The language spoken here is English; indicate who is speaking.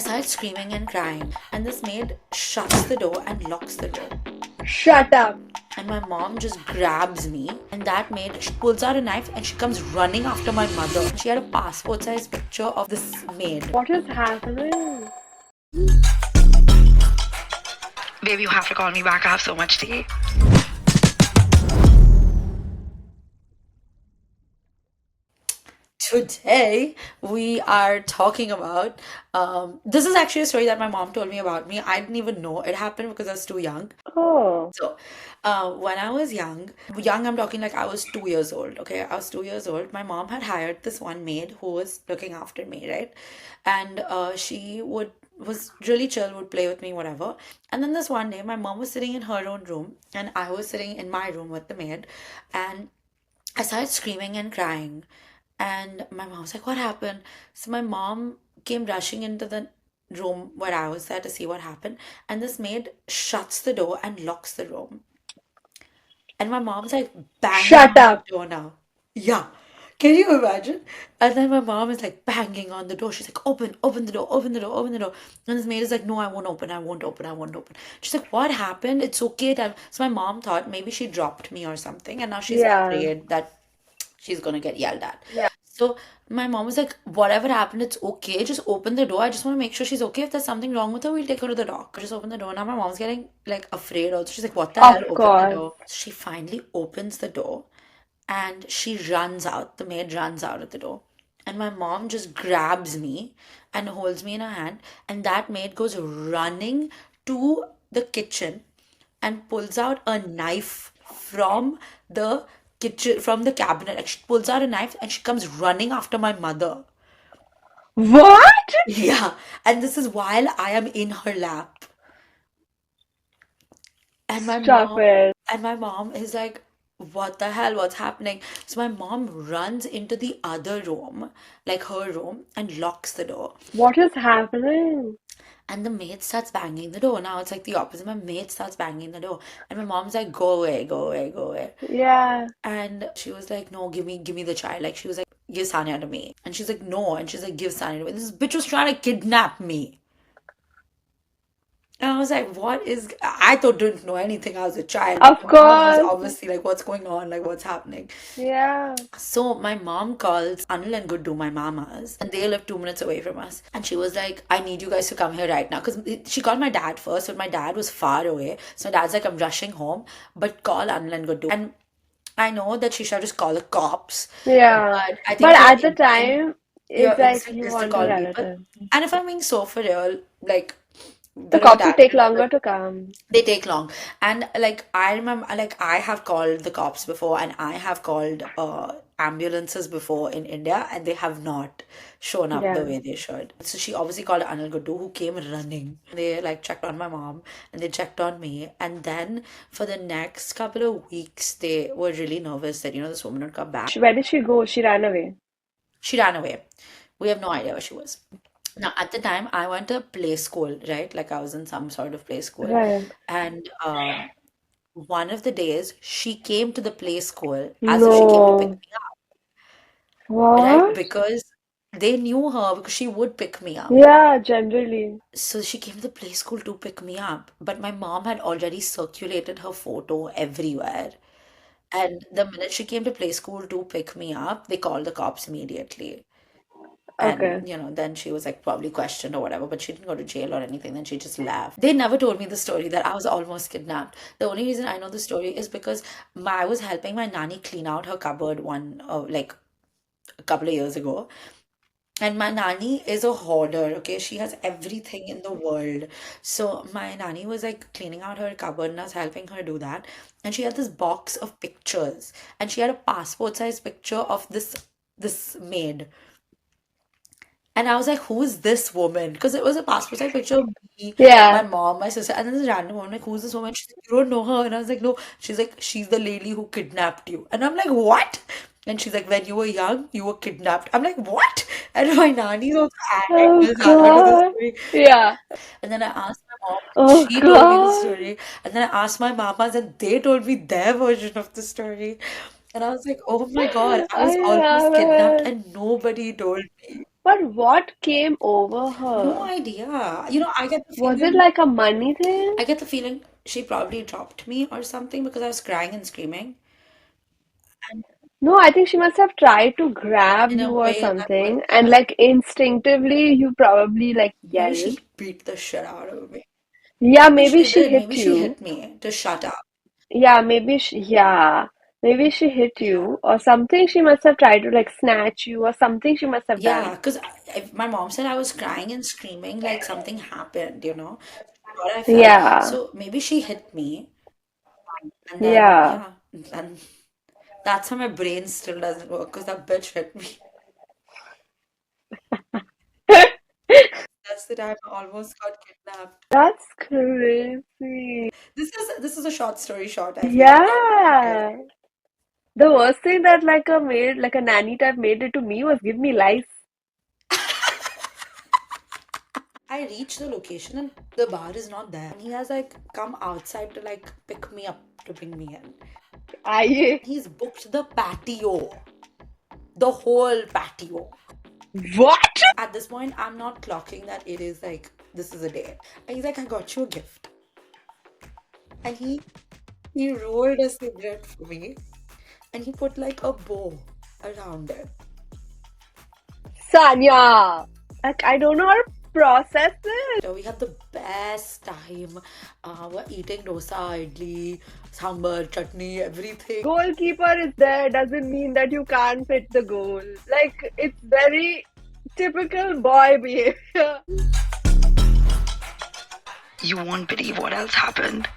Speaker 1: started screaming and crying, and this maid shuts the door and locks the door.
Speaker 2: Shut up.
Speaker 1: And my mom just grabs me, and that maid, she pulls out a knife and she comes running after my mother. She had a passport size picture of this maid.
Speaker 2: What is happening?
Speaker 1: Baby, you have to call me back. I have so much tea. Today we are talking about this is actually a story that my mom told me about me. I didn't even know it happened because I was too young.
Speaker 2: Oh,
Speaker 1: So, when I was young, I'm talking like I was 2 years old. Okay, I was 2 years old. My mom had hired this one maid who was looking after me, right? And she was really chill, would play with me, whatever. And then this one day, my mom was sitting in her own room, and I was sitting in my room with the maid, and I started screaming and crying. And my mom was like, "What happened?" So my mom came rushing into the room where I was there to see what happened. And this maid shuts the door and locks the room. And my mom's like banging
Speaker 2: shut
Speaker 1: on the
Speaker 2: up.
Speaker 1: door now. Yeah. Can you imagine? And then my mom is like banging on the door. She's like, "Open, open the door, open the door, open the door." And this maid is like, "No, I won't open, I won't open, I won't open." She's like, "What happened? It's okay." So my mom thought maybe she dropped me or something. And now she's
Speaker 2: Yeah,
Speaker 1: afraid that she's gonna get yelled at.
Speaker 2: yeah.
Speaker 1: So my mom was like, "Whatever happened, it's okay. Just open the door. I just want to make sure she's okay. If there's something wrong with her, we'll take her to the doctor. Just open the door." Now my mom's getting like afraid also. She's like, "What the hell?
Speaker 2: Of
Speaker 1: Open the
Speaker 2: course.
Speaker 1: door." So she finally opens the door and she runs out. The maid runs out of the door. And my mom just grabs me and holds me in her hand. And that maid goes running to the kitchen and pulls out a knife from the kitchen, from the cabinet. Like she pulls out a knife and she comes running after my mother.
Speaker 2: What?
Speaker 1: Yeah. And this is while I am in her lap. And my
Speaker 2: Stop
Speaker 1: mom
Speaker 2: it.
Speaker 1: and my mom is like, "What the hell? What's happening?" So my mom runs into the other room, like her room, and locks the door.
Speaker 2: What is happening?
Speaker 1: And the maid starts banging the door. Now it's like the opposite. My maid starts banging the door. And my mom's like, "Go away, go away, go away."
Speaker 2: Yeah.
Speaker 1: And she was like, "No, give me the child." Like she was like, "Give Sanya to me." And she's like, "No." And she's like, "Give Sanya to me." This bitch was trying to kidnap me. And I was like, "What is?" I thought didn't know anything. I was a child, but
Speaker 2: Of
Speaker 1: my mom was
Speaker 2: course.
Speaker 1: obviously like, "What's going on? Like, what's happening?"
Speaker 2: Yeah.
Speaker 1: So my mom calls Anil and Guddu, my mamas, and they live 2 minutes away from us. And she was like, "I need you guys to come here right now." Because she called my dad first, but my dad was far away. So my dad's like, "I'm rushing home, but call Anil and Guddu." And I know that she should just call the cops,
Speaker 2: Yeah.
Speaker 1: but I
Speaker 2: But
Speaker 1: think
Speaker 2: at the time,
Speaker 1: your
Speaker 2: it's like
Speaker 1: instinct
Speaker 2: you
Speaker 1: is to
Speaker 2: want a
Speaker 1: call people.
Speaker 2: relative.
Speaker 1: And if I'm being so for real, like
Speaker 2: The
Speaker 1: whatever
Speaker 2: cops will
Speaker 1: dad
Speaker 2: take
Speaker 1: did,
Speaker 2: longer to come.
Speaker 1: they take long. And like I remember, like I have called the cops before, and I have called ambulances before in India, and they have not shown up the
Speaker 2: Yeah.
Speaker 1: way they should. So she obviously called Anil Guddu, who came running. They like checked on my mom, and they checked on me, and then for the next couple of weeks they were really nervous that this woman would come back.
Speaker 2: Where did she go? She ran away.
Speaker 1: She ran away. We have no idea where she was. Now, at the time, I went to play school, right? Like I was in some sort of play school.
Speaker 2: Right.
Speaker 1: And one of the days, she came to the play school as if she came to pick
Speaker 2: No.
Speaker 1: me up, right?
Speaker 2: What?
Speaker 1: Because they knew her because she would pick me up.
Speaker 2: Yeah, generally.
Speaker 1: So she came to the play school to pick me up. But my mom had already circulated her photo everywhere. And the minute she came to play school to pick me up, they called the cops immediately. And,
Speaker 2: Okay.
Speaker 1: then she was like probably questioned or whatever, but she didn't go to jail or anything. Then she just left. They never told me the story that I was almost kidnapped. The only reason I know the story is because I was helping my nanny clean out her cupboard like a couple of years ago. And my nanny is a hoarder, okay? She has everything in the world. So my nanny was like cleaning out her cupboard and I was helping her do that. And she had this box of pictures. And she had a passport size picture of this maid. And I was like, "Who is this woman?" Because it was a passport size picture of me, my
Speaker 2: Yeah.
Speaker 1: mom, my sister, and then this random woman, like, "Who's this woman?" She's like, "You don't know her." And I was like, "No." She's like, "She's the lady who kidnapped you." And I'm like, "What?" And she's like, "When you were young, you were kidnapped." I'm like, "What?" And my nanny's also adding
Speaker 2: Oh
Speaker 1: this onto the
Speaker 2: God.
Speaker 1: story.
Speaker 2: Yeah.
Speaker 1: And then I asked my mom,
Speaker 2: Oh
Speaker 1: she told me the
Speaker 2: God.
Speaker 1: story. And then I asked my mamas, and they told me their version of the story. And I was like, "Oh my God, I was
Speaker 2: I
Speaker 1: almost
Speaker 2: have
Speaker 1: kidnapped
Speaker 2: it.
Speaker 1: and nobody told me."
Speaker 2: But what came over
Speaker 1: No
Speaker 2: her?
Speaker 1: idea. You know,
Speaker 2: Was it like a money thing?
Speaker 1: I get the feeling she probably dropped me or something because I was crying and screaming. And
Speaker 2: No, I think she must have tried to grab
Speaker 1: in a
Speaker 2: you or
Speaker 1: way that would,
Speaker 2: something, and
Speaker 1: yeah,
Speaker 2: like instinctively, you probably like
Speaker 1: maybe
Speaker 2: yelled.
Speaker 1: she beat the shit out of me.
Speaker 2: Yeah,
Speaker 1: Maybe
Speaker 2: maybe
Speaker 1: she
Speaker 2: she
Speaker 1: did. Maybe
Speaker 2: hit
Speaker 1: she
Speaker 2: you.
Speaker 1: hit me to shut up.
Speaker 2: Maybe she hit
Speaker 1: Yeah.
Speaker 2: you or something. She must have tried to like snatch you or something she must have
Speaker 1: Yeah,
Speaker 2: done.
Speaker 1: because my mom said I was crying and screaming like something happened, you know? What I felt.
Speaker 2: Yeah,
Speaker 1: So maybe she hit me, and then,
Speaker 2: yeah.
Speaker 1: yeah, and that's how my brain still doesn't work because that bitch hit me. That's the time I almost got kidnapped.
Speaker 2: That's crazy.
Speaker 1: This is a short story short, I feel like. Okay.
Speaker 2: Yeah. The worst thing that like a maid, like a nanny type maid did to me was give me lice.
Speaker 1: I reach the location and the bar is not there. And he has like come outside to like pick me up to bring me in.
Speaker 2: Aye.
Speaker 1: He's booked the patio, the whole patio.
Speaker 2: What?
Speaker 1: At this point, I'm not clocking that it is like this is a date. And he's like, I got you a gift. And he rolled a cigarette for me and he put like a bow around it.
Speaker 2: Sanya. Like I don't know how to process it.
Speaker 1: So we had the best time. We're eating dosa, idli, sambar, chutney, everything.
Speaker 2: Goalkeeper is there doesn't mean that you can't fit the goal. Like it's very typical boy behavior.
Speaker 1: You won't believe what else happened.